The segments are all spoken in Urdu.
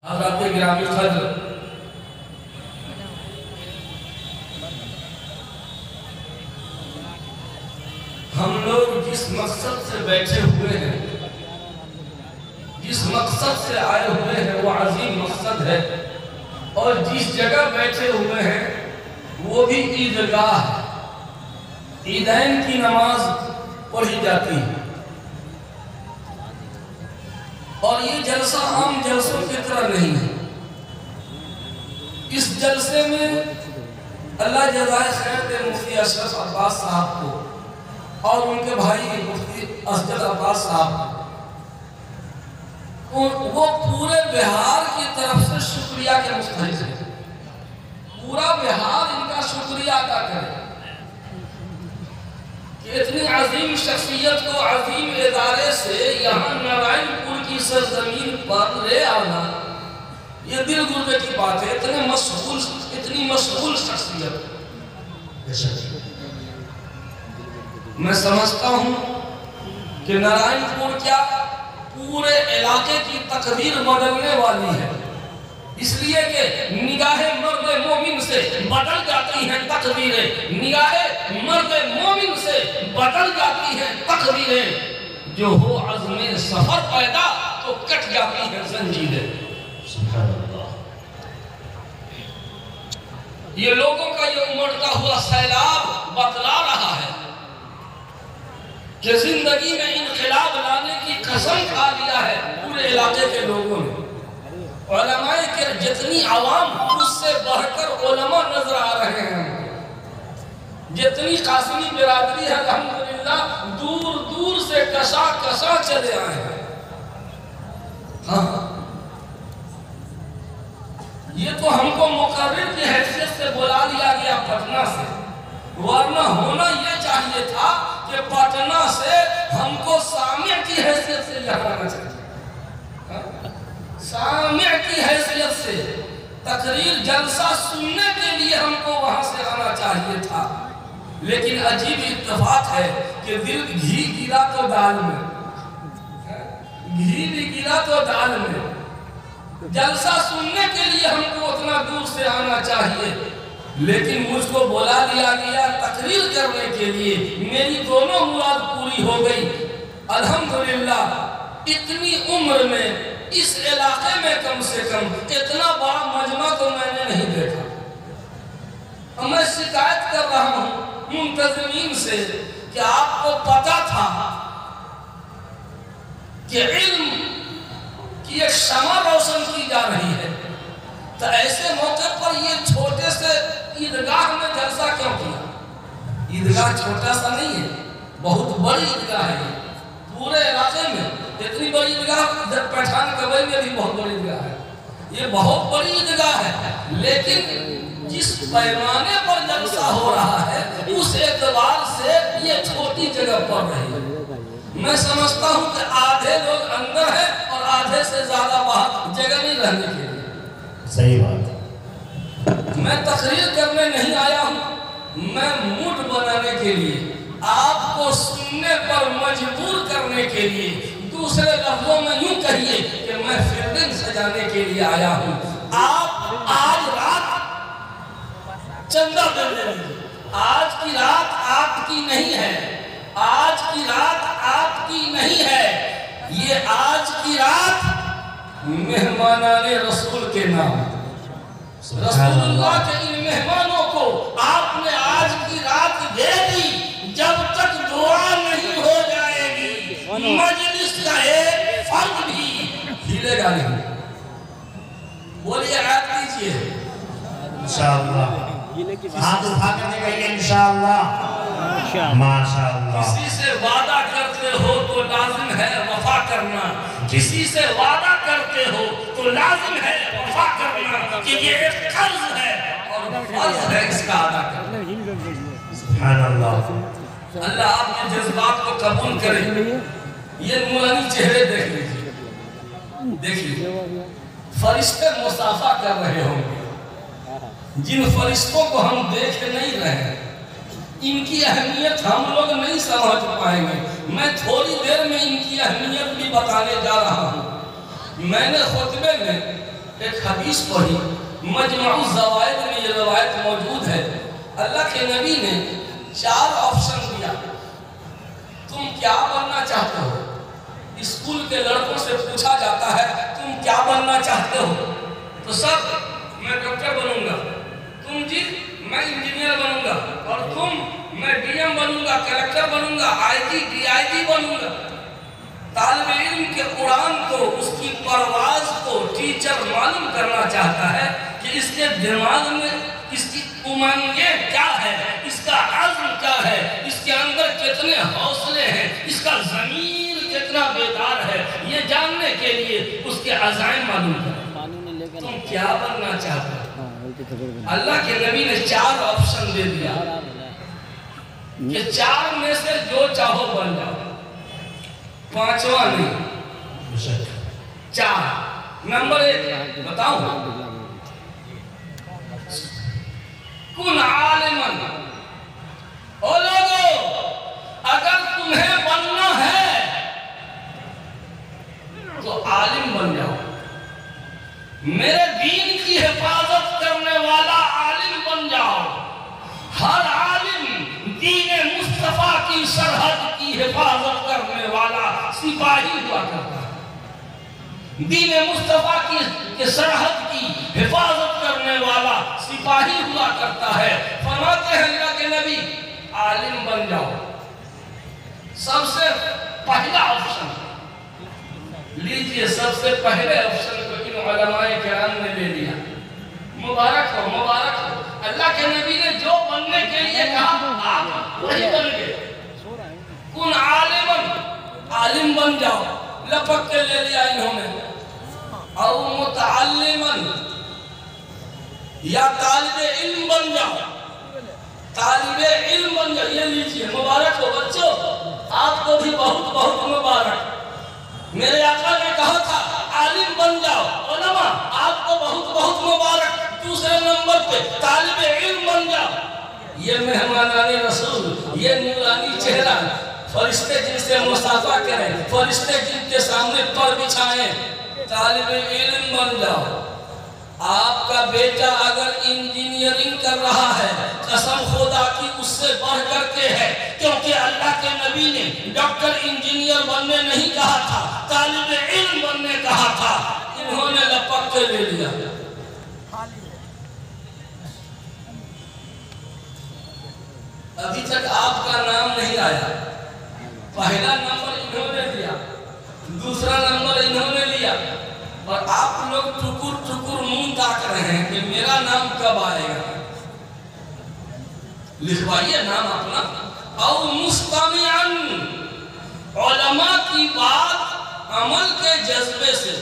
حضرات گرامی قدر، ہم لوگ جس مقصد سے بیٹھے ہوئے ہیں، جس مقصد سے آئے ہوئے ہیں، وہ عظیم مقصد ہے، اور جس جگہ بیٹھے ہوئے ہیں وہ بھی عیدگاہ ہے۔ عیدین کی نماز پڑھی جاتی ہے، اور یہ جلسہ عام جلسوں کی طرح نہیں ہے۔ اس جلسے میں اللہ جزائے خیر دے مفتی اشرف عباس صاحب کو اور ان کے بھائی مفتی اسجد عباس صاحب کو، وہ پورے بہار کی طرف سے شکریہ کے مستحق ہیں۔ پورا بہار ان کا شکریہ ادا کرے کہ اتنی عظیم شخصیت کو عظیم ادارے سے یہاں نارائن پور کی سرزمین پر لے آنا، یہ دل گردے کی بات ہے۔ اتنی مشغول شخصیت، میں سمجھتا ہوں کہ نارائن پور کیا پورے علاقے کی تقدیر بدلنے والی ہے، اس لیے کہ نگاہ مرد مومن سے بدل جاتی ہیں تقدیریں، نگاہ مرد مومن سے بدل جاتی ہیں تقدیریں، جو ہو عزم سفر پیدا تو کٹ جاتی ہیں زنجیریں۔ سبحان اللہ۔ یہ لوگوں کا یہ امڑتا ہوا سیلاب بتلا رہا ہے کہ زندگی میں انقلاب لانے کی قسم کھا لیا ہے پورے علاقے کے لوگوں نے۔ علماء کے جتنی عوام اس سے بڑھ کر علماء نظر آ رہے ہیں، جتنی قاسمی برادری ہے الحمدللہ دور دور سے کشا چلے آئے ہیں۔ ہاں، یہ تو ہم کو مقرر کی حیثیت سے بلا لیا گیا پٹنہ سے، ورنہ ہونا یہ چاہیے تھا کہ پٹنہ سے ہم کو سامع کی حیثیت سے یہاں آنا چاہیے، سامع کی حیثیت سے تقریر جلسہ سننے کے لیے ہم کو وہاں سے آنا چاہیے تھا۔ لیکن عجیب اتفاق ہے کہ دل گھی گرا تو دال میں، گھی بھی گرا تو دال میں۔ جلسہ سننے کے لیے ہم کو اتنا دور سے آنا چاہیے، لیکن مجھ کو بلا لیا گیا تقریر کرنے کے لیے، میری دونوں مراد پوری ہو گئی الحمدللہ۔ اتنی عمر میں اس علاقے میں کم سے کم اتنا بڑا مجمع تو میں نے نہیں دیکھا۔ میں شکایت کر رہا ہوں منتظمین سے کہ آپ کو پتا تھا کہ علم کی ایک شمع روشن کی جا رہی ہے، تو ایسے موقع پر یہ چھوٹے سے عیدگاہ میں جلسہ کیوں کیا؟ عیدگاہ چھوٹا سا نہیں ہے، بہت بڑی عیدگاہ ہے پورے علاقے میں۔ اتنی بڑی عیدگاہ پٹھان کبئی میں بھی بہت بڑی عیدگاہ ہے، یہ بہت بڑی عیدگاہ ہے، لیکن جس پیمانے پر جلسہ ہو رہا ہے اس اعتبار سے یہ چھوٹی جگہ پڑ رہی ہے۔ میں سمجھتا ہوں کہ آدھے لوگ اندر ہیں اور آدھے سے زیادہ باہر، جگہ نہیں رہنے کے لیے۔ صحیح بات ہے۔ میں تقریر کرنے نہیں آیا ہوں، میں موڈ بنانے کے لیے، آپ کو سننے پر مجبور کرنے کے لیے، دوسرے لفظوں میں یوں کہیے کہ میں فیلڈنگ سجانے کے لیے آیا ہوں۔ آپ آج رات چندہ دے لیجیے، آج کی رات آپ کی نہیں ہے، آج کی رات آپ کی نہیں ہے، یہ آج کی رات مہمانان رسول کے نام، رسول اللہ کے ان مہمانوں کو آپ نے آج کی رات دے دی۔ جب تک دعا نہیں ہو جائے گی مجلس کا ایک فرد بھی ہلے گا نہیں۔ بولیے آیت لیجئے انشاءاللہ، ہاتھ اٹھا کر دے گئے انشاءاللہ، ماشاءاللہ۔ کسی سے وعدہ کرتے ہو تو لازم ہے وفا کرنا، کسی سے وعدہ کرتے ہو تو لازم ہے وفا کرنا، کہ یہ ایک قرض ہے اور فرض ہے اس کا ادا کرنا۔ سبحان اللہ۔ اللہ آپ کے جذبات کو قبول کرے۔ یہ نورانی چہرے دیکھ لیجیے، دیکھیے فرشتے مصافحہ کر رہے ہوں گے، جن فرشتوں کو ہم دیکھ نہیں رہے ہیں، ان کی اہمیت ہم لوگ نہیں سمجھ پائیں گے۔ میں تھوڑی دیر میں ان کی اہمیت بھی بتانے جا رہا ہوں۔ میں نے خطبے میں حدیث پڑھی، مجمع الزوائد میں یہ روایت موجود ہے، اللہ کے نبی نے 4 آپشن دیا، تم کیا بننا چاہتے ہو؟ اسکول کے لڑکوں سے پوچھا جاتا ہے تم کیا بننا چاہتے ہو؟ تو سر میں ڈاکٹر بنوں گا، تم جی میں انجینئر بنوں گا، اور تم میں D M Bannu God, collector Bannu God, I G D I جی بنوں گا۔ طالب علم کے اڑان کو، اس کی پرواز کو ٹیچر معلوم کرنا چاہتا ہے کہ اس کے دماغ میں اس کی امنگیں کیا ہے، اس کا عزم کیا ہے، اس کے اندر کتنے حوصلے ہیں، اس کا ضمیر کتنا بیدار ہے، یہ جاننے کے لیے اس کے عزائم معلوم کریں۔ تم کیا بننا چاہتے ہو؟ اللہ کے نبی نے 4 آپشن دے دیا کہ 4 میں سے جو چاہو بن جاؤ، 5واں نہیں، 4۔ نمبر 1 بتاؤں، کن عالمن۔ او لوگو، اگر تمہیں بننا ہے تو عالم بن جاؤ، میرے دین کی حفاظت کرنے والا عالم بن جاؤ۔ ہر عالم دین مصطفیٰ کی سرحد کی حفاظت کرنے والا سپاہی ہوا کرتا ہے، دین مصطفیٰ کی سرحد کی حفاظت کرنے والا سپاہی ہوا کرتا ہے۔ فرماتے ہیں اللہ کے نبی عالم بن جاؤ۔ سب سے پہلا آپشن لیجئے، سب سے پہلے آپشن کو ان علماء کرام نے لے لیا۔ مبارک ہو، مبارک ہو، اللہ کے نبی نے جو بننے کے لیے کہا آپ وہی بن گئے۔ کن عالمن، عالم بن جاؤ، لپک کے لے لیا انہوں نے۔ او متعلمن، یا طالب علم بن جاؤ، طالب علم بن جاؤ۔ یہ لیجئے، مبارک ہو بچوں، آپ کو بھی بہت بہت مبارک۔ میرے آقا نے کہا تھا عالم بن جاؤ، علماء آپ کو بہت بہت مبارک۔ دوسرے نمبر پہ طالب علم بن جاؤ۔ یہ مہمانان رسول، یہ نورانی چہرہ، فرشتے جن سے مصافحہ کریں، فرشتے جن کے سامنے پر بچھائیں، طالب علم بن جاؤ۔ آپ کا بیٹا اگر انجینئرنگ کر رہا ہے، قسم خدا کی اس سے بڑھ کر کے ہے، کیونکہ اللہ کے نبی نے ڈاکٹر انجینئر بننے نہیں کہا تھا، طالب علم بننے کہا تھا۔ انہوں نے لپک کے لے لیا۔ ابھی تک آپ کا نام نہیں آیا، پہلا نمبر انہوں نے لیا، دوسرا نمبر انہوں نے لیا، اور آپ لوگ ٹکر ٹکر منہ تاک رہے ہیں کہ میرا نام کب آئے گا۔ لکھوائیے نام اپنا۔ او مستمعن، علماء کی بات عمل کے جذبے سے،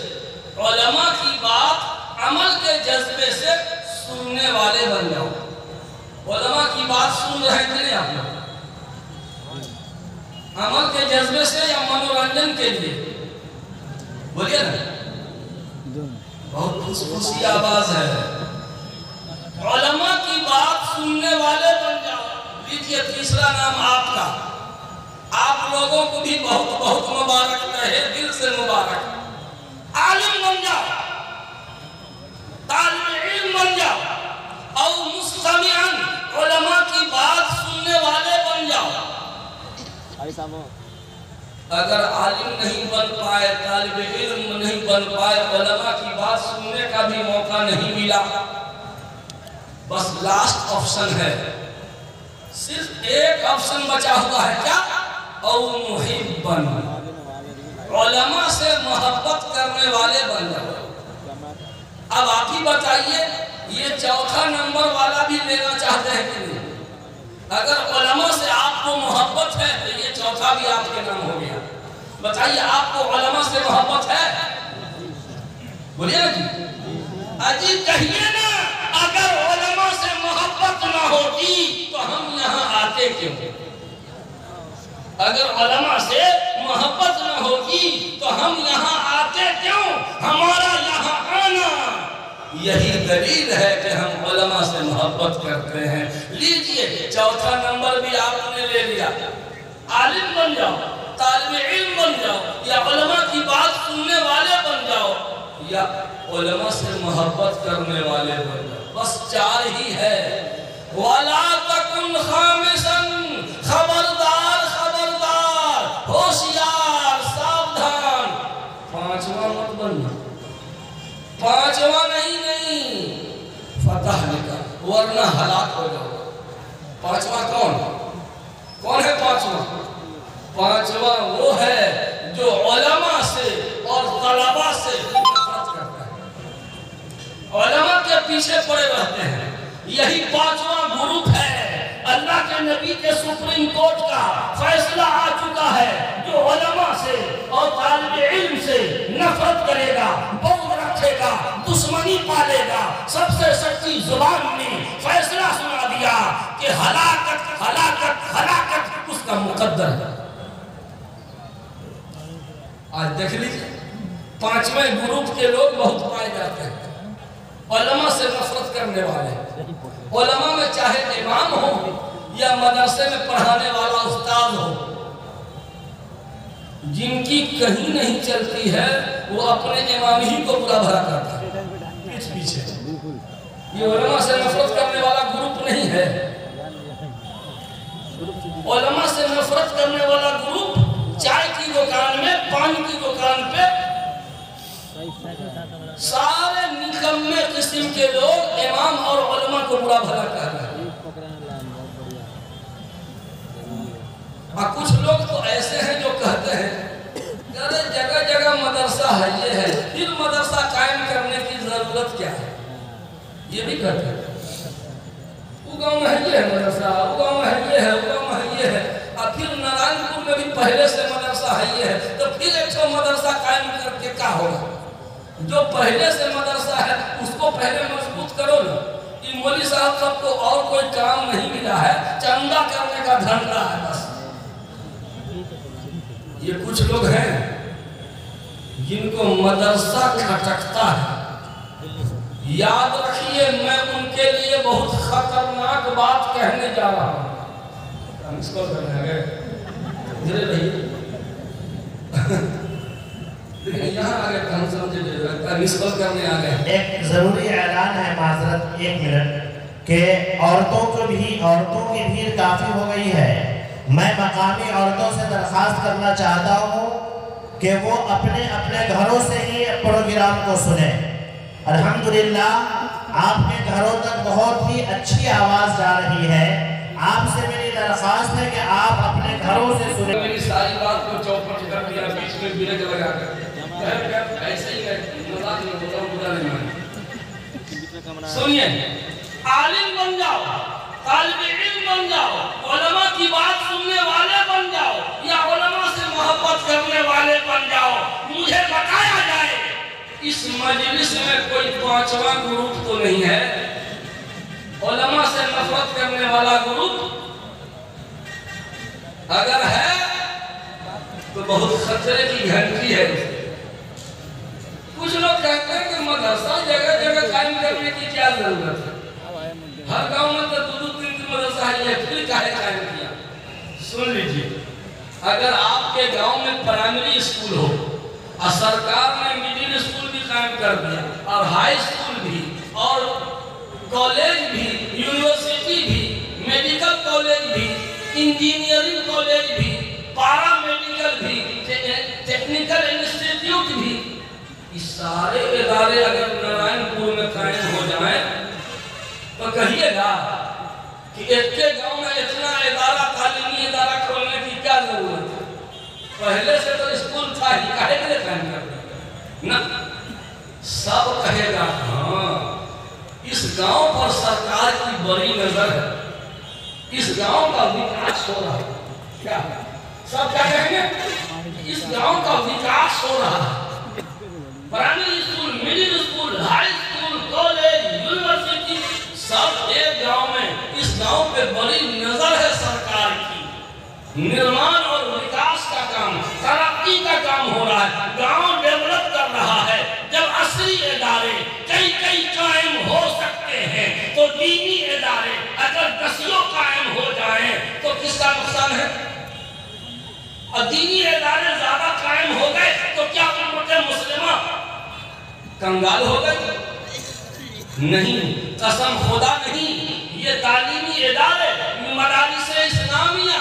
علماء کی بات عمل کے جذبے سے سننے والے بن جاؤ۔ علماء کی بات سن رہے تھے نہیں آپ لوگ؟ عمل کے جذبے سے یا منورنجن کے لیے؟ بولیے نا، بہت خوشی آواز ہے۔ علماء کی بات سننے والے بن جاؤ۔ لیجئے تیسرا نام آپ کا، آپ لوگوں کو بھی بہت بہت مبارک رہے، دل سے مبارک۔ عالم بن جاؤ، طالب علم بن جاؤ، او مستمعن، علماء کی بات سننے والے بن جاؤ۔ اگر عالم نہیں بن پائے، طالب علم نہیں بن پائے، علماء کی بات سننے کا بھی موقع نہیں ملا، بس لاسٹ آپشن ہے، صرف ایک آپشن بچا ہوا ہے، کیا؟ او محبن، علماء سے محبت کرنے والے بن جاؤ۔ اب آپ ہی بتائیے، یہ چوتھا نمبر والا بھی لینا چاہتے ہیں کہ نہیں؟ اگر علماء سے آپ کو محبت ہے تو یہ چوتھا بھی آپ کے نام ہو گیا۔ بتائیے آپ کو علماء سے محبت ہے؟ بولیے نا جی، اجی کہیے نا، اگر علماء سے محبت نہ ہوتی تو ہم یہاں آتے کیوں؟ اگر علماء سے محبت نہ ہوتی تو ہم یہاں آتے کیوں؟ ہمارا یہاں آنا یہی دلیل ہے کہ ہم علماء سے محبت کرتے ہیں۔ لیجئے چوتھا نمبر بھی آپ نے لے لیا، عالم بن جاؤ، طالب علم بن جاؤ، یا علماء کی بات سننے والے بن جاؤ۔ یا علماء سے محبت کرنے والے بن جاؤ. بس 4 ہی ہے. وَلَا تَكُنْ خَامِسًا خبردار خبردار ہوشیار ساودھان 5واں مت بننا. 5واں نہیں فتح لکھا ورنہ ہلاک ہو جاؤ. 5واں کون ہے 5واں؟ 5واں وہ ہے جو علماء سے اور طلباء سے نفرت کرتا ہے. علماء کے پیچھے پڑے رہتے ہیں. یہی 5واں گروپ ہے. اللہ کے نبی کے سپریم کورٹ کا فیصلہ آ چکا ہے. جو علماء سے اور طالب علم سے نفرت کرے گا، بغض رکھے گا، دشمنی پالے گا، سب سے سچی زبان میں فیصلہ سنا دیا کہ ہلاکت ہلاکت ہلاکت اس کا مقدر ہے. آج دیکھ لیجئے 5ویں گروپ کے لوگ بہت پائے جاتے ہیں. علماء سے نفرت کرنے والے. علماء میں چاہے امام ہو یا مدرسے میں پڑھانے والا استاد ہو، جن کی کہیں نہیں چلتی ہے وہ اپنے امام ہی کو برا بھلا کرتا ہے پیچھے. یہ علماء سے نفرت کرنے والا گروپ نہیں ہے. علماء سے نفرت کرنے والا گروپ چائے کی دکان میں، پان کی دکان پہ سارے نکمے قسم کے لوگ امام اور علماء کو برا بھلا کہہ رہے ہیں. اور کچھ لوگ تو ایسے ہیں جو کہتے ہیں کہ جگہ جگہ مدرسہ ہے، یہ ہے، پھر مدرسہ قائم کرنے کی ضرورت کیا ہے. یہ بھی کہتے ہیں وہ گاؤں میں ہے یہ ہے مدرسہ، وہ گاؤں میں ہے یہ ہے، وہ گاؤں میں ہے یہ ہے. اور پھر نارائن پور میں بھی پہلے سے مدرسہ ہے یہ ہے، تو پھر ایک تو مدرسہ قائم کر کے کیا ہوگا؟ جو پہلے سے مدرسہ ہے اس کو پہلے مضبوط کرو نا. یہ مولوی صاحب سب کو اور کوئی کام نہیں ملا ہے، چندہ کرنے کا دھندا ہے بس. یہ کچھ لوگ ہیں جن کو مدرسہ کھٹکتا ہے. یاد رکھیے میں ان کے لیے بہت خطرناک بات کہنے جا رہا ہوں. اس کو کرنے آگئے دھیرے رہیے یہاں آگے کہاں سمجھے دے رہا ہے. اس کو کرنے آگئے ایک ضروری اعلان ہے، معذرت 1 منٹ، کہ عورتوں کی بھیڑ کافی ہو گئی ہے. میں مقامی عورتوں سے درخواست کرنا چاہتا ہوں کہ وہ اپنے اپنے گھروں سے ہی پروگرام کو سنیں. الحمدللہ آپ کے گھروں تک بہت ہی اچھی آواز جا رہی ہے. آپ سے میری درخواست ہے کہ آپ اپنے گھروں سے سنیں. میری ساری بات کو چوپٹ کر دیا، بیچ میں بریک لگا کر ایسے ہی ہے. مذاق میں بتا ہوں، برا نہیں مانے. سنیے، عالم بن جاؤ، طالب علم بن جاؤ، علماء کی بات سننے والے بن جاؤ، یا علماء سے محبت کرنے والے بن جاؤ. مجھے بتایا جائے اس مجلس میں کوئی 5واں گروپ تو نہیں ہے. علماء سے نفرت کرنے والا گروپ اگر ہے تو بہت خطرے کی گھنٹی ہے. کچھ لوگ کہتے ہیں کہ مدرسہ جگہ جگہ قائم کرنے کی کیا ضرورت ہے؟ ہر گاؤں میں تو 2-3 مدرسہ ہے، پھر کاہے قائم کیا؟ سن لیجیے، اگر آپ کے گاؤں میں پرائمری اسکول ہو اور سرکار نے مڈل اسکول بھی قائم کر دیا اور ہائی اسکول بھی اور کالج بھی، یونیورسٹی بھی، میڈیکل کالج بھی، انجینئرنگ کالج بھی، پارا میڈیکل بھی، ٹیکنیکل انسٹیٹیوٹ بھی، یہ سارے ادارے اگر نارائن پور میں قائم ہو جائیں تو کہیے گا کہ ایک کے گاؤں میں اتنا ادارہ، تعلیمی ادارہ کھولنے کی کیا ضرورت ہے؟ پہلے سے تو اسکول تھا ہی، کہے کے لیے قائم کر دیا نا. سب کہے گا ہاں اس گاؤں پر سرکار کی بڑی نظر ہے، اس گاؤں کا وکاس ہو رہا ہے. کیا سب کیا کہیں گے؟ اس گاؤں کا وکاس ہو رہا ہے. Primary school, middle school, high school, college, university, سب ایک گاؤں میں. اس گاؤں پہ بڑی نظر ہے سرکار کی. نرمان اور وکاس کا کام، ترقی کا کام ہو رہا ہے. گاؤں ڈیولپ کر رہا ہے. جب عصری ادارے کئی قائم ہو سکتے ہیں تو دینی ادارے اگر 10 قائم ہو جائیں تو کس کا نقصان ہے؟ اور دینی ادارے زیادہ قائم ہو گئے تو کیا امت مسلمہ کنگال ہو گئی؟ نہیں، قسم خدا نہیں۔ یہ تعلیمی ادارے مدارس اسلامیہ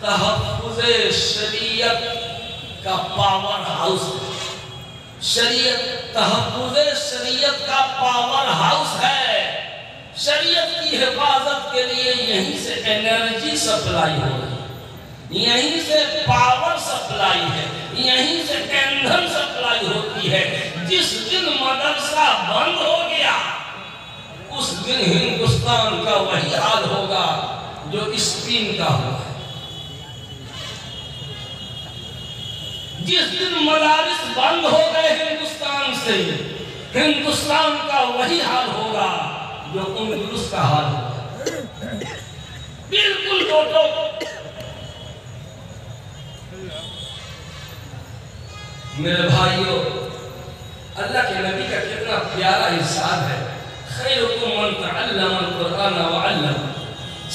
تحفظ شریعت کا پاور ہاؤس ہے، تحفظ شریعت کا پاور ہاؤس ہے۔ شریعت کی حفاظت کے لیے یہیں سے انرجی سپلائی ہو رہی ہے، یہیں سے پاور سپلائی ہے، یہیں سے ایندھن سپلائی ہوتی ہے۔ جس دن مدرسہ بند ہو گیا اس دن ہندوستان کا وہی حال ہوگا جو اسپین کا ہوا ہے۔ جس دن مدارس بند ہو گئے ہندوستان سے، ہندوستان کا وہی حال ہوگا جو اندلس کا حال ہوگا، بالکل ٹوٹو۔ میرے بھائیوں، اللہ کے نبی کا کتنا پیارا ارشاد ہے، خیرکم من تعلم القرآن وعلم۔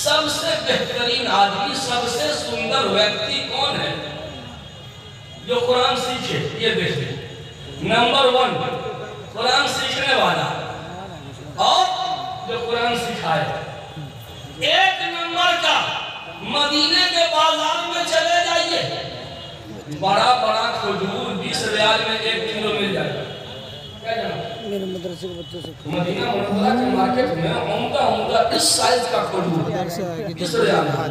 سب سے بہترین آدمی، سب سے سندر ویکتی کون ہے؟ جو قرآن سیکھے۔ یہ دیکھیں، نمبر 1 قرآن سیکھنے والا اور جو قرآن سکھائے۔ ایک نمبر کا مدینے کے بازار میں چلے جائیے، بڑا بڑا کھجور 20 ریال میں 1 کلو مل جائے گا۔ کیا جناب؟ میرے مدرسے کے بچوں سے مدینہ منورہ کے مارکیٹ میں عمدہ اس سائز کا کھجور 20 ریال میں۔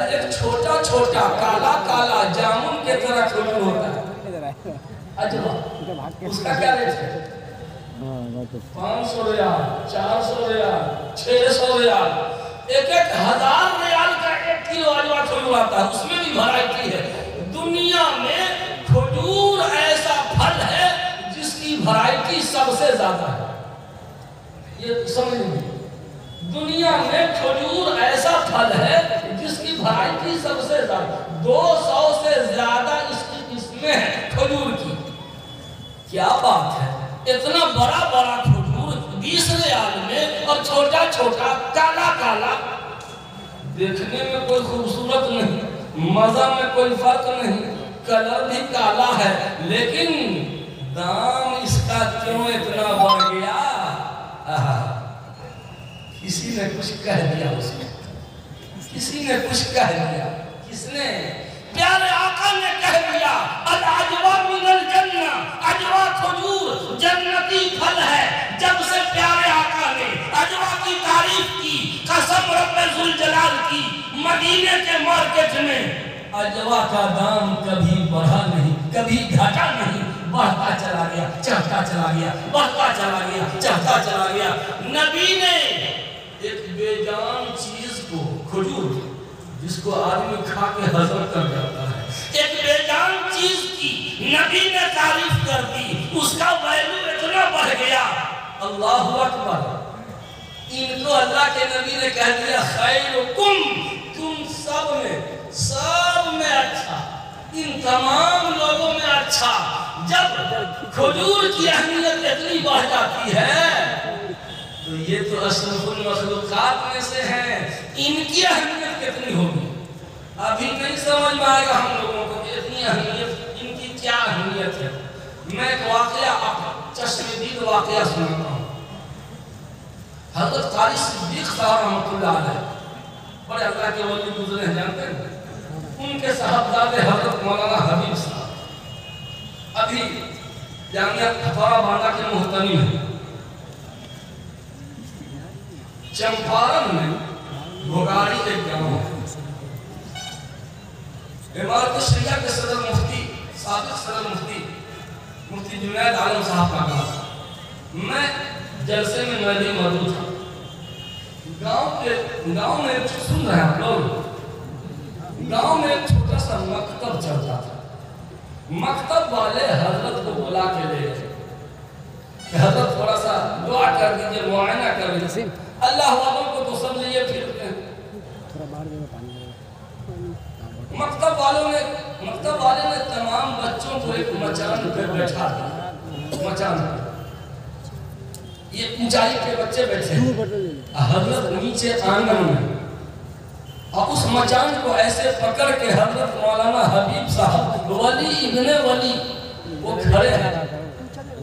ایک چھوٹا چھوٹا کالا کالا جامن کے طرح کھجور ہوتا ہے، اجوا، اس کا کیا ریٹ ہے؟ 500 ریال، 400 ریال، 600 ریال، 1000 ریال کا 1 کلو اجوا کھجور آتا ہے۔ اس میں بھی بھرائٹی ہے۔ دنیا میں کھجور ایسا پھل ہے جس کی بھرائٹی سب سے زیادہ ہے۔ یہ سمجھ لیجیے، دنیا میں کھجور ایسا پھل ہے جس کی بھرائٹی سب سے زیادہ، 200 سے زیادہ اس میں ہے کھجور کی۔ کیا بات ہے، اتنا بڑا بڑا کھجور 20 ریال میں، اور چھوٹا چھوٹا کالا کالا، دیکھنے میں کوئی خوبصورت نہیں، مزہ میں کوئی فرق نہیں، کلر بھی کالا ہے، لیکن دام اس کا کیوں اتنا بڑھ گیا؟ کسی نے کچھ کہہ دیا، اس میں کسی نے کچھ کہہ دیا۔ کس نے؟ پیارے آقا نے کہہ دیا، الاجوا من الجنہ، اجوا کھجور جنتی پھل ہے۔ جب سے پیارے آقا نے اجوا کی تعریف کی، قسم رب ذوالجلال کی، مدینے کے مارکیٹ میں اجوا کا دام کبھی بڑھا نہیں، کبھی گھٹا نہیں، بڑھتا چلا گیا، چڑھتا چلا گیا، بڑھتا چلا گیا، چڑھتا چلا گیا۔ نبی نے ایک بے جان چیز کو، کھجور جس کو آدمی کھا کے ہضم کر جاتا ہے، ایک بے جان چیز کی نبی نے تعریف کر دی، اس کا ویلو اتنا بڑھ گیا۔ اللہ اکبر! ان کو اللہ کے نبی نے کہہ دیا، خیرکم، تم سب میں اچھا، ان تمام لوگوں میں اچھا۔ جب کھجور کی اہمیت اتنی بڑھ جاتی ہے تو یہ تو اشرف المخلوقات میں سے ہیں، ان کی اہمیت کتنی ہوگی؟ ابھی نہیں سمجھ میں آئے گا ہم لوگوں کو کہ اتنی اہمیت، ان کی کیا اہمیت ہے۔ میں ایک واقعہ، چشم دید واقعہ سناتا ہوں۔ حضرت قاری صدیق صاحب رحمۃ اللہ علیہ، بڑے اللہ کے ولی گزرے ہیں، جانتے ہیں؟ ان کے صاحبزادے حضرت مولانا حبیب صاحب ابھی جامعہ کھپارا باندھا کے محتمم ہیں۔ چمپارن میں بھوگاڑی ایک گاؤں ہے، امارت شریعہ کے صدر مفتی، سابق صدر مفتی جنید عالم صاحب کا گاؤں۔ میں جلسے میں بھی موجود تھا۔ گاؤں میں سن رہے ہیں آپ لوگ، گاؤں میں ایک چھوٹا سا مکتب چلتا تھا۔ مکتب والے حضرت کو بلا کے لے گئے کہ حضرت تھوڑا سا دعا کر دیجئے، معائنہ کر دیجئے۔ اللہ والوں کو تو سمجھئے پھرتے ہیں۔ مکتب والے نے تمام بچوں کو ایک مچان پہ بیٹھا دیا، مچان پہ۔ یہ اونچائی کے بچے بیٹھے ہیں، حضرت نیچے آنگن میں، اور اس مچان کو ایسے پکڑ کے حضرت مولانا حبیب صاحب ولی ابن ولی وہ کھڑے ہیں،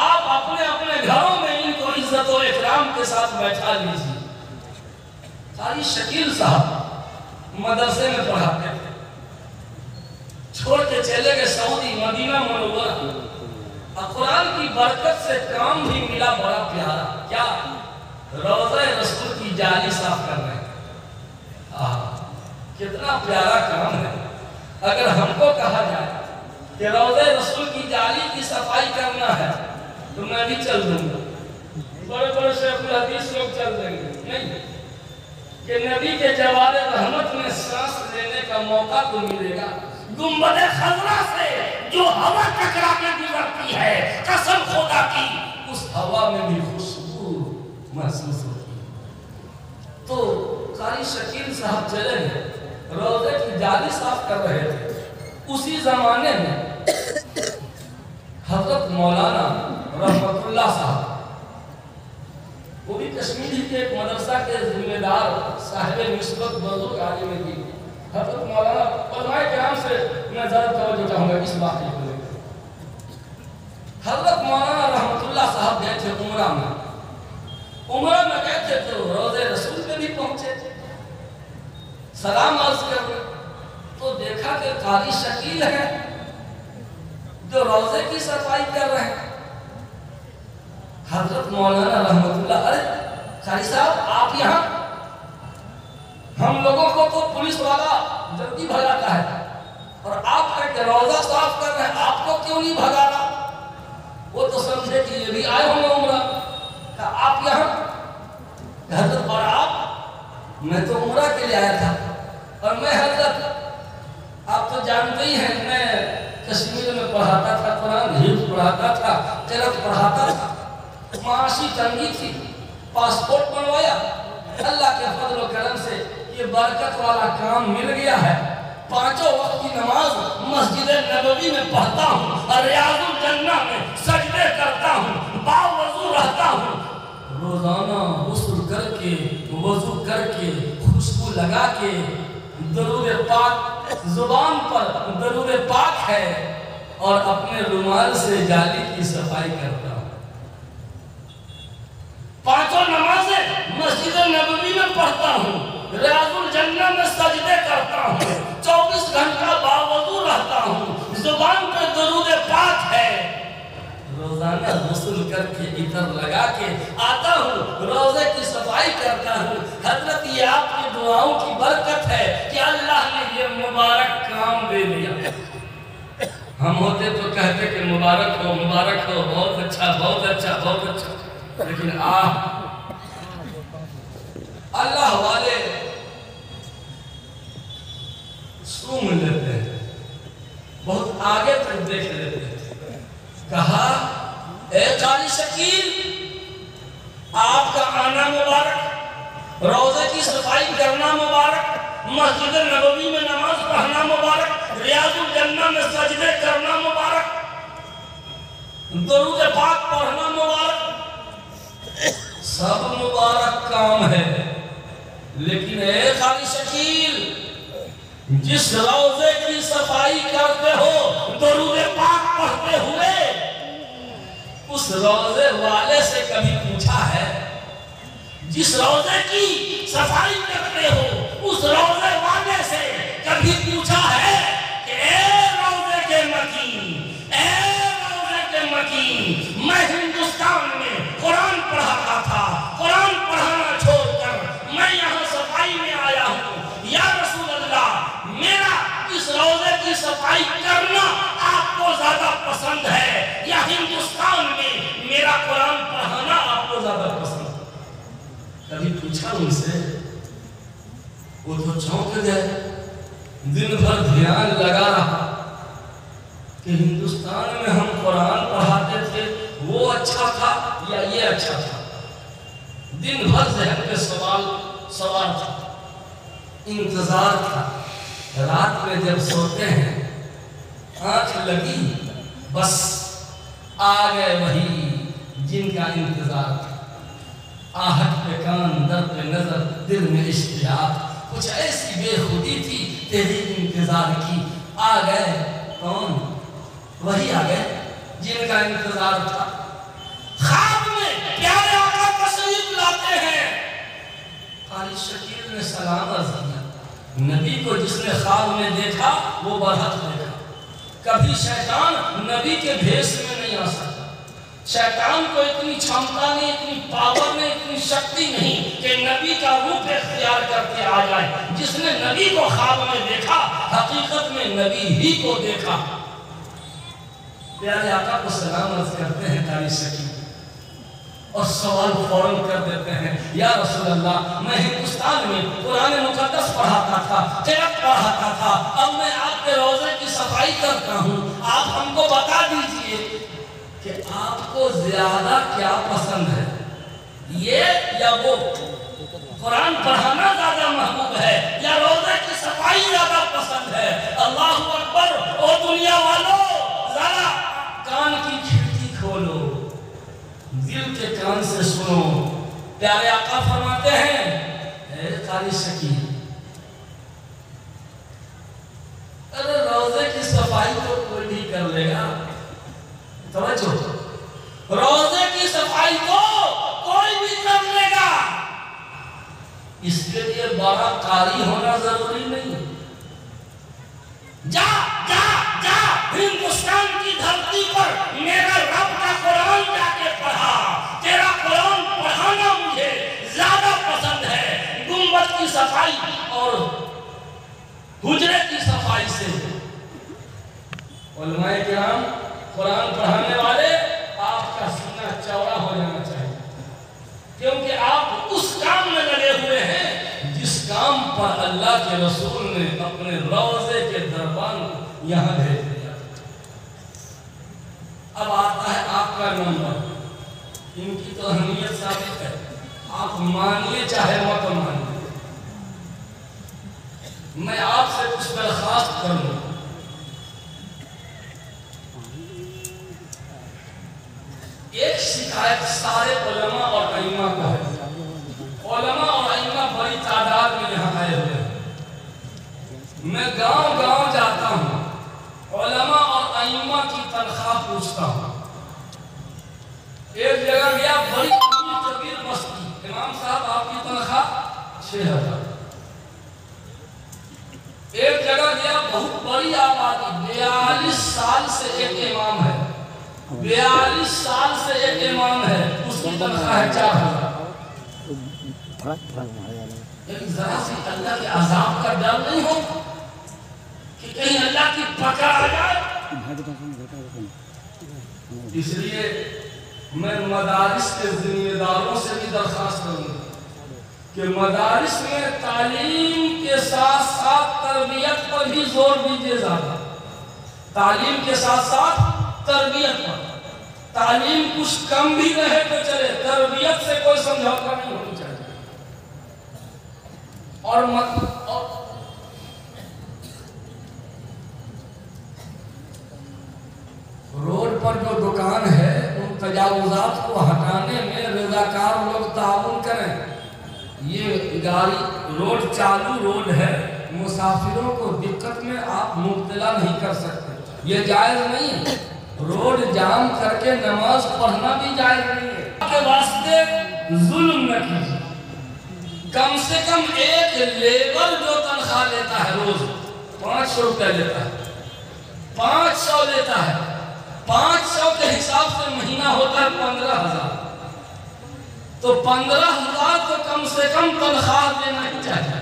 آپ اپنے اپنے گھروں میں ان کو عزت و اکرام کے ساتھ بیٹھا لیجیے۔ قاری شکیل صاحب مدرسے میں پڑھاتے تھے، چھوڑ کے چلے گئے سعودی مدینہ منورہ، قرآن کی برکت سے کام بھی ملا بڑا پیارا، کیا روضہ رسول کی جالی صاف کر رہے ہیں۔ کتنا پیارا کام ہے۔ اگر ہم کو کہا جائے کہ روضہ رسول کی جالی کی صفائی کرنا ہے تو میں بھی چل دوں گا، بڑے بڑے شیخ الحدیث لوگ چل دیں گے، نہیں کہ نبی کے جوار رحمت میں سانس لینے کا موقع تو ملے گا۔ گنبد خضرا سے جو ہوا ٹکرا کے گزرتی ہے، قسم خدا کی اس ہوا میں بھی خوشبو محسوس ہوتی ہے۔ تو قاری شکیل صاحب چلے گئے، روضے کی جالی صاف کر رہے تھے۔ اسی زمانے میں حضرت مولانا رحمت اللہ صاحب، وہ بھی کشمیری کے ایک مدرسہ کے ذمہ دار صاحب نسبت بزرگ عالم دین، حضرت مولانا علماء کرام سے میں زیادہ توجہ چاہوں گا اس واقعے کو لے کر۔ حضرت مولانا رحمت اللہ صاحب گئے تھے عمرہ میں گئے تھے تو روضہ رسول پہ بھی پہنچے تھے، سلام عرض کر رہے تو دیکھا کہ قاری شکیل ہے جو روضے کی صفائی کر رہے ہیں۔ حضرت مولانا رحمت اللہ، ارے قاری صاحب آپ یہاں؟ ہم لوگوں کو تو پولیس والا جلدی بھگاتا ہے اور آپ کہ روضہ صاف کر رہے ہیں، آپ کو کیوں نہیں بھگا رہا؟ وہ تو سمجھے کہ یہ بھی آئے ہوں گے عمرہ، کہ آپ یہاں؟ حضرت اور آپ؟ میں تو عمرہ کے لیے آیا تھا، اور میں حضرت آپ تو جانتے ہی ہیں میں کشمیر میں پڑھاتا تھا، قرآن حفظ پڑھاتا تھا، قرأت پڑھاتا تھا، معاشی تنگی تھی، پاسپورٹ بنوایا، اللہ کے فضل و کرم سے یہ برکت والا کام مل گیا ہے۔ 5 وقت کی نماز مسجد نبوی میں پڑھتا ہوں اور ریاض الجنہ میں سجدے کرتا ہوں، باوضو رہتا ہوں، روزانہ غسل کر کے وضو کر کے خوشبو لگا کے درود پاک زبان پر درود پاک ہے اور اپنے رومال سے جالی کی صفائی کرتا ہوں۔ 5 نمازیں مسجد نبوی میں پڑھتا ہوں، ریاض الجنہ میں سجدے کرتا ہوں، 24 گھنٹہ باوضو رہتا ہوں، زبان پہ درود پاک ہے، روزانہ غسل کر کے عطر لگا کے آتا ہوں، روزے کی صفائی کرتا ہوں۔ حضرت یہ آپ کی دعاؤں کی برکت ہے کہ اللہ نے یہ مبارک کام دے دیا۔ ہم ہوتے تو کہتے کہ مبارک ہو، بہت اچھا، بہت اچھا، بہت اچھا، لیکن آپ اللہ والے سوم لیتے ہیں، بہت آگے تک دیکھ لیتے ہیں۔ کہا اے قاری شکیل، آپ کا آنا مبارک، روزے کی صفائی کرنا مبارک، مسجد نبوی میں نماز پڑھنا مبارک، ریاض الجنہ میں سجدے کرنا مبارک، درود پاک پڑھنا مبارک، سب مبارک کام ہے، لیکن اے قاری شکیل، جس روزے کی صفائی کرتے ہو درود پاک پڑھتے ہوئے، اس روزے والے سے کبھی پوچھا ہے؟ جس روزے کی صفائی کرتے ہو اس روزے والے سے کبھی پوچھا ہے کہ اے روزے کے مکین، اے روزے کے مکین، میں ہندوستان میں قرآن پڑھاتا تھا، قرآن پڑھانا چھوڑ کر میں یہاں صفائی میں آیا ہوں، یا رسول اللہ میرا اس روزے کی صفائی کرنا آپ کو زیادہ پسند ہے یا ہندوستان میں میرا قرآن پڑھانا آپ کو زیادہ پسند ہے؟ کبھی پوچھا ان سے؟ وہ تو چونک گئے، دن بھر دھیان لگا رہا کہ ہندوستان میں ہم قرآن پڑھاتے تھے، وہ اچھا تھا یا یہ اچھا تھا؟ دن بھر ذہن پہ سوال تھا، انتظار تھا۔ رات میں جب سوتے ہیں آنکھ لگی، بس آ گئے وہی جن کا انتظار تھا، آہٹ پہ کان، در پہ نظر، دل میں اشتیاق، کچھ ایسی بے خودی تھی تیری انتظار کی، آ گئے کون؟ وہی آ گئے جن کا انتظار تھا۔ خواب میں پیارے آقا تشریف لاتے ہیں۔ قاری شکیل نے سلام عرض کیا، نبی کو جس نے خواب میں دیکھا وہ برحق دیکھا۔ کبھی شیطان نبی کے بھیس میں نہیں آ سکتا۔ شیطان کو اتنی چھمتا نہیں، اتنی پاور نہیں، اتنی شکتی نہیں کہ نبی کا روپ اختیار کر کے آ جائے۔ جس نے نبی کو خواب میں دیکھا حقیقت میں نبی ہی کو دیکھا۔ پیارے آقا کو سلام عرض کرتے ہیں قاری شکیل اور سوال فوراً کر دیتے ہیں، یا رسول اللہ میں ہندوستان میں قرآن مقدس پڑھاتا تھا، قرآن پڑھاتا تھا، اب میں آپ کے روزے کی صفائی کرتا ہوں، آپ ہم کو بتا دیجئے کہ آپ کو زیادہ کیا پسند ہے، یہ یا وہ؟ قرآن پڑھانا زیادہ محبوب ہے یا روزے کی صفائی زیادہ پسند ہے؟ اللہ اکبر! او دنیا والوں، ذرا کان کی کھڑکی کھولو، دل کے کان سے سنو۔ پیارے آقا فرماتے ہیں، اے قاری شکیل، ارے روزے کی صفائی تو کوئی نہیں کر لے گا، توجہ، روزے کی صفائی تو کوئی بھی کر لے گا، اس کے لیے بڑا قاری ہونا ضروری نہیں۔ جا جا جا ہندوستان کی دھرتی پر میرا رب کا قرآن جا کے پڑھا، تیرا قرآن پڑھانا مجھے زیادہ پسند ہے گنبد کی صفائی اور حجرے کی صفائی سے۔ علماء کرام، قرآن پڑھانے والے، آپ کا سینہ چوڑا ہو جانا چاہیے، کیونکہ آپ اس کام میں لگے ہوئے ہیں جس کام پر اللہ کے رسول نے اپنے روضے کے دربان یہاں بھیج دیا۔ اب آتا ہے آپ کا نمبر، ان کی تو اہمیت ثابت ہے، آپ مانیے چاہے مت مانیے۔ میں آپ سے کچھ درخواست کروں، ایک شکایت سارے علماء اور ائمہ کو ہے، علماء اور ائمہ بڑی تعداد میں یہاں آئے ہوئے ہیں، میں گاؤں گاؤں جاتا ہوں، علماء اور ائمہ کی تنخواہ پوچھتا ہوں۔ ایک جگہ گیا، بڑی کبیر مسجد، امام صاحب آپ کی تنخواہ 6000۔ ایک جگہ گیا، بہت بڑی آبادی، 42 سال سے ایک امام ہے، 42 سال سے ایک امام ہے، اس کی تنخواہ ہے 4000۔ ذرا سی اللہ کے عذاب کا ڈر نہیں ہو کہ کہیں اللہ کی پکڑ آ جائے؟ اس لیے میں مدارس کے ذمہ داروں سے بھی درخواست کروں گا کہ مدارس میں تعلیم کے ساتھ ساتھ تربیت پر بھی زور دیجیے زیادہ، تعلیم کے ساتھ ساتھ تربیت پر۔ تعلیم کچھ کم بھی رہے تو چلے، تربیت سے کوئی سمجھوتا نہیں ہونی چاہیے۔ اور روڈ پر جو دکان ہے ان تجاوزات کو ہٹانے میں رضاکار لوگ تعاون کریں۔ یہ گاڑی روڈ چالو روڈ ہے، مسافروں کو دقت میں آپ مبتلا نہیں کر سکتے، یہ جائز نہیں ہے۔ روڈ جام کر کے نماز پڑھنا بھی جائز نہیں ہے۔ آپ کے واسطے ظلم نہ کیجیے، کم سے کم ایک لیبر جو تنخواہ لیتا ہے روز 500 روپے لیتا ہے، 500 لیتا ہے، 500 کے حساب سے مہینہ ہوتا ہے 15000، تو 15000 تو کم سے کم تنخواہ دینا ہی چاہیے۔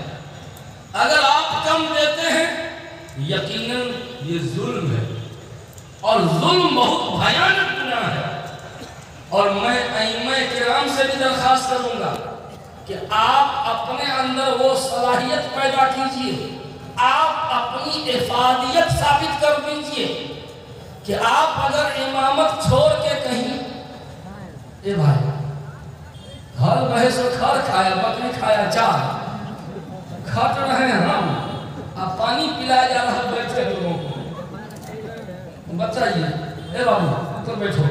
اگر آپ کم دیتے ہیں یقیناً یہ ظلم ہے، اور ظلم بہت بھیانک گناہ ہے۔ اور میں ائمہ کرام سے بھی درخواست کروں گا کہ آپ اپنے اندر وہ صلاحیت پیدا کیجئے، آپ اپنی افادیت ثابت کر دیجئے کہ آپ اگر امامت چھوڑ کے کہیں، اے بھائی ہر بھینس و کھر کھایا، بکری کھایا، چار کھٹ رہے ہیں ہم، آپ پانی پلایا جا رہا بیٹھے لوگوں کو، بتائیے اے بابو تو بیٹھو۔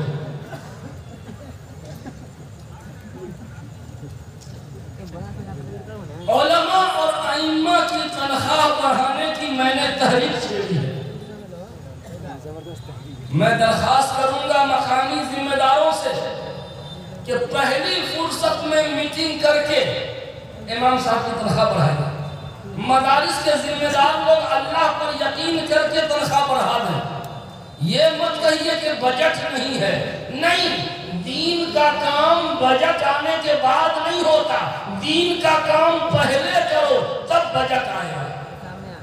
علماء اور ائمہ کی تنخواہ بڑھانے کی میں نے تحریک چھیڑی ہے، میں درخواست کروں گا مقامی ذمہ داروں سے کہ پہلی فرصت میں میٹنگ کر کے امام صاحب کی تنخواہ بڑھائیں۔ مدارس کے ذمہ دار لوگ اللہ پر یقین کر کے تنخواہ بڑھا دیں۔ یہ مت کہیے کہ بجٹ نہیں ہے، نہیں، دین کا کام بجٹ آنے کے بعد نہیں ہوتا، دین کا کام پہلے کرو تب بجٹ آئے گا۔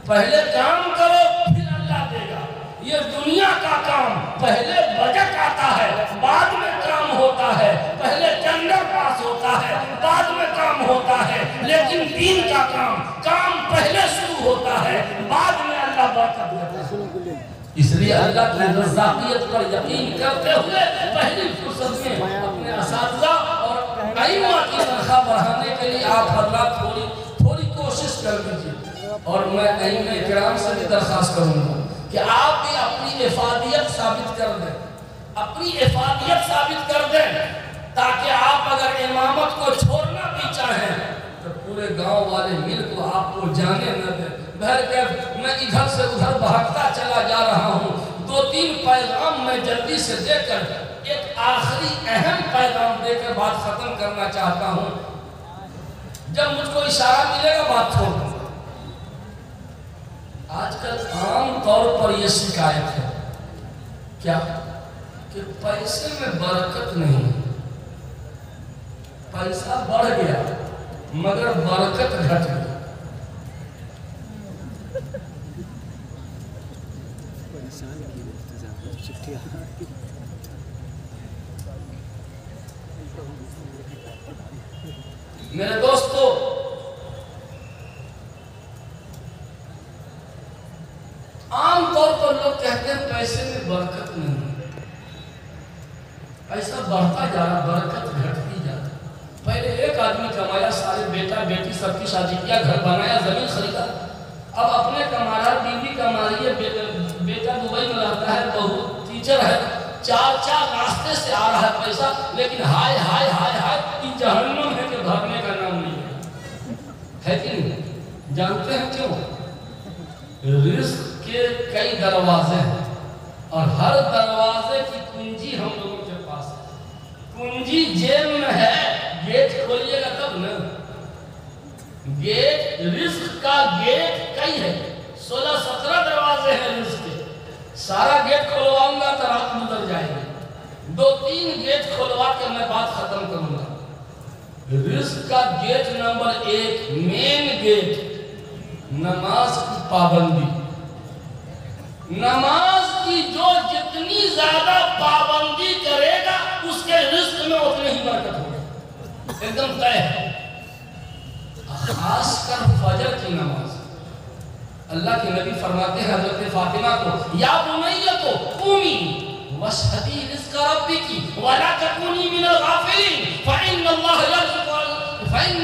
پہلے کام کرو پھر اللہ دے گا۔ یہ دنیا کا کام پہلے بجٹ آتا ہے بعد میں کام ہوتا ہے، پہلے ٹینڈر پاس ہوتا ہے بعد میں کام ہوتا ہے، لیکن دین کا کام پہلے شروع ہوتا ہے بعد میں اللہ برکت دیتا ہے۔ اس لیے اللہ کی رزاقیت پر یقین کرتے ہوئے پہلی فرصت میں اپنے اساتذہ اور ائمہ کی تنخواہ بڑھانے کے لیے آپ حضرات تھوڑی کوشش کر دیجیے۔ اور میں ائمہ کرام سے بھی درخواست کروں گا کہ آپ بھی اپنی افادیت ثابت کر دیں، اپنی افادیت ثابت کر دیں، تاکہ آپ اگر امامت کو چھوڑنا بھی چاہیں تو پورے گاؤں والے مل کو آپ کو جانے نہ دیں۔ بہرکیف میں ادھر سے ادھر بھاگتا چلا جا رہا ہوں، 2-3 پیغام میں جلدی سے دے کر ایک آخری اہم پیغام دے کر بات ختم کرنا چاہتا ہوں۔ جب مجھ کو اشارہ ملے گا بات چھوڑ دوں گا۔ آج کل عام طور پر یہ شکایت ہے کیا کہ پیسے میں برکت نہیں، پیسہ بڑھ گیا مگر برکت گھٹ گئی۔ میرے دوستو، عام طور پر لوگ کہتے ہیں پیسے میں برکت نہیں، پیسہ بڑھتا جا رہا برکت گھٹتی جا رہا۔ پہلے ایک آدمی کمایا، سارے بیٹا بیٹی سب کی شادی کیا، گھر بنایا، زمین خریدا، اب اپنے کما رہا، بیوی کما رہی ہے، بیٹا دبئی میں رہتا ہے، بہو ٹیچر ہے، چار راستے سے آ رہا ہے پیسہ، لیکن ہائے ہائے ہائے ہائے یہ جہنم ہے کہ بھرنے کا نام نہیں ہے کہ نہیں؟ جانتے ہیں کیوں؟ رزق کے کئی دروازے ہیں اور ہر دروازے کی کنجی ہم لوگوں کے پاس ہے۔ کنجی جیب میں ہے، گیٹ کھولیے گا تب نا۔ گیٹ، رزق کا گیٹ کئی ہے، 16-17 دروازے ہیں رزق کے۔ سارا گیٹ کھلواؤں گا تو رات گزر جائے گی، 2-3 گیٹ کھلوا کے میں بات ختم کروں گا۔ رزق کا گیٹ نمبر 1 مین گیٹ، نماز کی پابندی۔ نماز کی جو جتنی زیادہ پابندی کرے گا اس کے رزق میں اتنی ہی برکت ہوگی، ایک دم طے ہے۔ خاص کر فجر کی نماز، اللہ کے نبی فرماتے ہیں حضرت فاطمہ کو، یا بنیۃ قومی واشہدی رزق ربک ولا تکونی من الغافلین فإن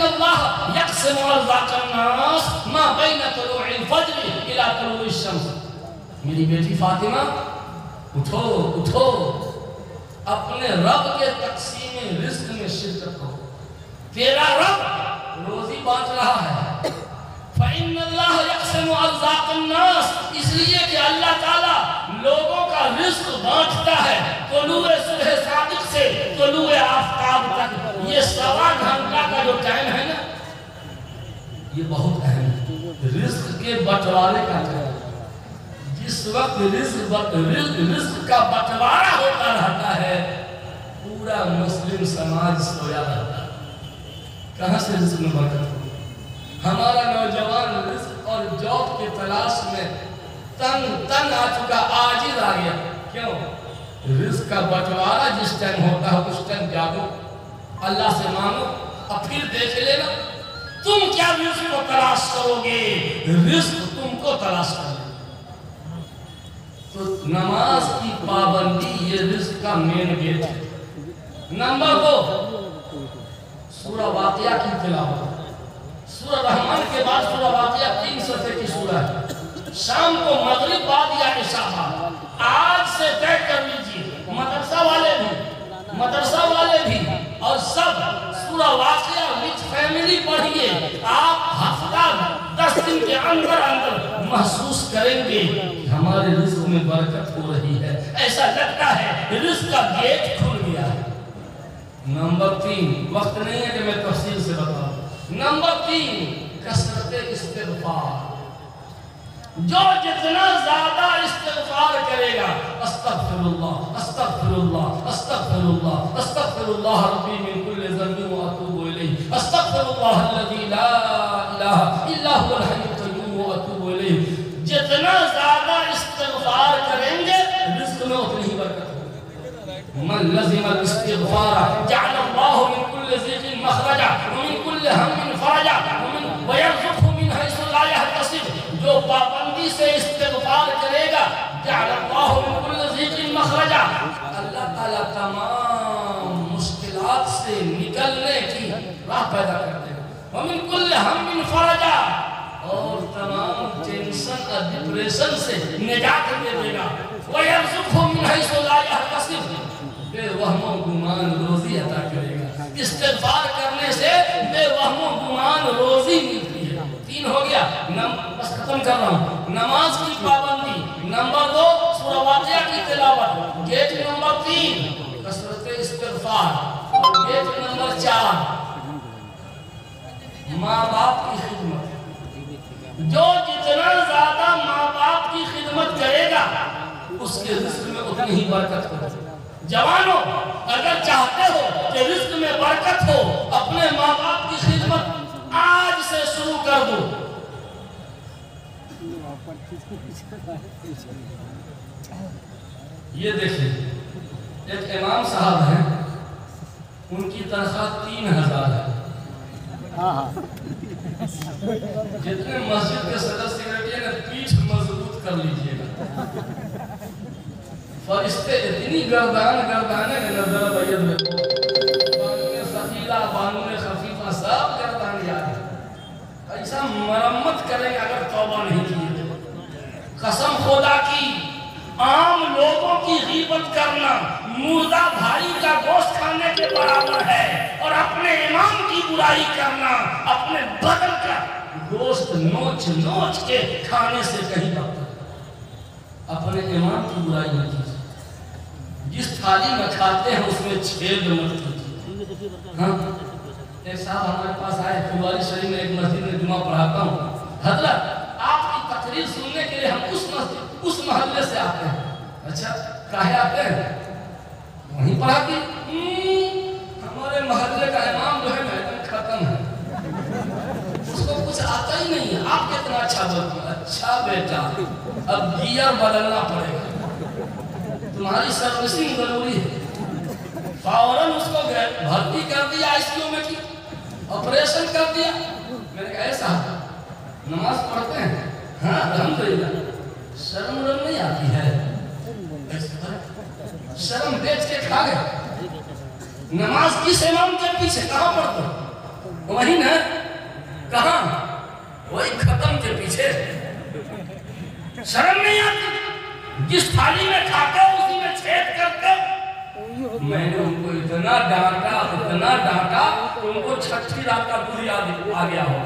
اللہ یقسم ارزاق الناس ما بین طلوع الفجر الى طلوع الشمس۔ میری بیٹی فاطمہ اٹھو اٹھو، اپنے رب کے تقسیم رزق میں شرکت کرو، تیرا رب روزی بانٹ رہا ہے۔ فإن اللہ یقسم ارزاق الناس، اس لیے کہ اللہ تعالیٰ لوگوں کا رزق بانٹتا ہے طلوع صبح صادق سے طلوع آفتاب تک۔ یہ 1.25 گھنٹہ کا جو ٹائم ہے نا، یہ بہت اہم ہے، رزق کے بٹوارے کا ٹائم۔ جس وقت رزق کا بٹوارا ہوتا رہتا ہے پورا مسلم سماج سویا رہتا ہے۔ کہاں سے رزق میں برکت ہو؟ ہمارا نوجوان رزق اور جاب کے تلاش میں تنگ آ چکا، عاجز آ گیا۔ کیوں؟ رزق کا بٹوارا جس ٹائم ہوتا ہے اس ٹائم جاگو، اللہ سے مانگو، اور پھر دیکھ لینا تم کیا رزق کو تلاش کرو گے، رزق تم کو تلاش کرو گے۔ تو نماز کی پابندی یہ رزق کا مین گیٹ ہے۔ نمبر 2 سورہ واقعہ کی تلاوت۔ سورہ رحمان کے بعد سورہ واقعہ 3 صفحے کی سورہ ہے۔ شام کو مغرب بعد یا عشاء بعد، آج سے طے کر لیجیے، مدرسہ والے بھی اور سب سورہ واقعہ وچ فیملی پڑھیے۔ آپ ہفتہ 10 دن کے اندر محسوس کریں گے کہ ہمارے رزق میں برکت ہو رہی ہے۔ ایسا ایسا لگتا ہے رزق کا گیٹ کھل گیا ہے۔ نمبر 3، وقت نہیں ہے کہ میں تفصیل سے بتاؤں۔ نمبر 3، کثرت استغفار۔ جو جتنا زیادہ استغفار کرے گا، استغفر اللہ استغفر اللہ استغفر اللہ استغفر اللہ ربی من کل ذنب واتوب الیہ استغفر اللہ الذی لا الہ الا هو الحی القیوم واتوب الیہ۔ جتنا زیادہ استغفار کریں گے رزق میں اتنی ہی برکت ہوگی۔ من لزم الاستغفار جعل اللہ من کل ضیق مخرجا ومن کل ہم فرجا ویرزقہ من حیث لا یحتسب۔ جو پابندی سے استغفار کرے گا جعل اللہ من کل ضیق مخرجا، اللہ تعالیٰ تمام مشکلات سے نکلنے کی راہ پیدا کر دے گا۔ ومن کل ہم فرجا، اور تمام ٹینشن اور ڈپریشن سے نجات دے دے گا۔ وَيَرْزُقْهُ مِنْ حَيْثُ لَا يَحْتَسِبُ، بے وہم و گمان روزی عطا کرے گا۔ استغفار کرنے سے بے وہم و گمان روزی ملتی ہے۔ 3 ہو گیا، بس ختم کر رہا ہوں۔ نماز کی پابندی، نمبر 2 سورہ واقعہ کی تلاوت، گیٹ نمبر 3 کثرت استغفار، اور گیٹ نمبر 4 ماں باپ کی خدمت۔ جو جتنا زیادہ ماں باپ کی خدمت کرے گا اس کے رزق میں اتنی ہی برکت ہو۔ جوانوں، اگر چاہتے ہو کہ رزق میں برکت ہو، اپنے ماں باپ کی خدمت آج سے شروع کر دو۔ یہ دیکھیں، ایک امام صاحب ہیں، ان کی تنخواہ 3000 ہے۔ جتنے مسجد کے صدر سیکرٹری نے پیٹھ مضبوط کر لیجئے گا۔ فرشتے اتنی گردانے میں نظر بید میں بانوے ثقیلہ بانوے خفیفہ سب گردان یاد ہے۔ ایسا مرمت کریں اگر توبہ نہیں کیے۔ قسم خدا کی، عام لوگوں کی غیبت کرنا مردہ بھائی کا گوشت کھانے کے برابر ہے، اور اپنے امام کی برائی کرنا اپنے بدن کا گوشت نوچ نوچ کے کھانے سے کہیں بڑھتا ہے۔ اپنے امام کی برائی نہ کیجیے، جس تھالی میں کھاتے ہیں اس میں چھید مت کیجیے۔ ہاں، ایک صاحب ہمارے پاس آئے، پھلواری شریف میں ایک مسجد میں جمعہ پڑھاتا ہوں۔ حضرت، آپ کی تقریر سننے کے لیے ہم اس محلے سے آتے ہیں۔ اچھا، کاہے آتے ہیں؟ وہیں پڑھا کی ہمارے محلے کا امام جو ہے میدان ختم ہے، اس کو کچھ آتا ہی نہیں ہے۔ آپ کتنا اچھا بولتے ہیں۔ اچھا بیٹا، اب گیئر بدلنا پڑے گا، تمہاری سروسنگ ضروری ہے۔ فوراً اس کو بھرتی کر دیا، ICU میں کی آپریشن کر دیا۔ میں نے کہا ایسا نماز پڑھتے ہیں؟ ہاں الحمدللہ۔ شرم نہیں آتی ہے؟ شرم بیچ کے کھا گئے۔ نماز کس امام کے پیچھے کہاں پڑھتے ہو؟ وہی نا، کہاں؟ وہی ختم کے پیچھے۔ شرم نہیں آتی؟ جس تھالی میں کھاتے اسی میں چھید کرتے۔ میں نے ان کو اتنا ڈانٹا کہ ان کو 6ٹھی رات کا دودھ یاد آ گیا ہو۔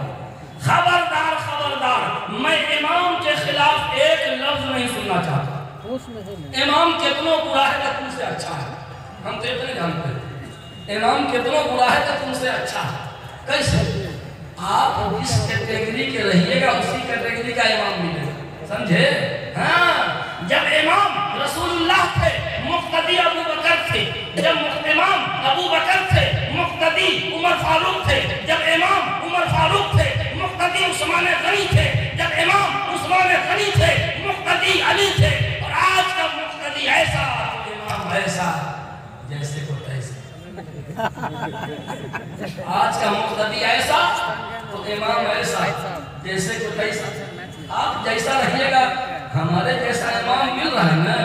خبردار خبردار، میں امام کے خلاف ایک لفظ نہیں سننا چاہتا۔ امام کتنوں برا ہے کہ تم سے اچھا ہے، ہم تو اتنے جانتے ہیں۔ امام کتنوں برا ہے کہ تم سے اچھا ہے۔ کیسے؟ آپ جس کیٹیگری کے رہیے گا اسی کیٹیگری کا امام ملے گا، سمجھے؟ ہاں، جب امام رسول اللہ تھے مقتدی ابو بکر تھے، جب امام ابو بکر تھے مقتدی عمر فاروق تھے، جب امام عمر فاروق تھے مقتدی عثمان غنی تھے، جب امام عثمان غنی تھے مقتدی علی تھے، اور آج کا مقتدی ایسا تو امام ایسا جیسے کو تیسے۔ آج کا مقتدی ایسا تو امام ایسا جیسے کو تیسا۔ آپ جیسا رہیے گا، ہمارے جیسا امام مل رہا ہے نا،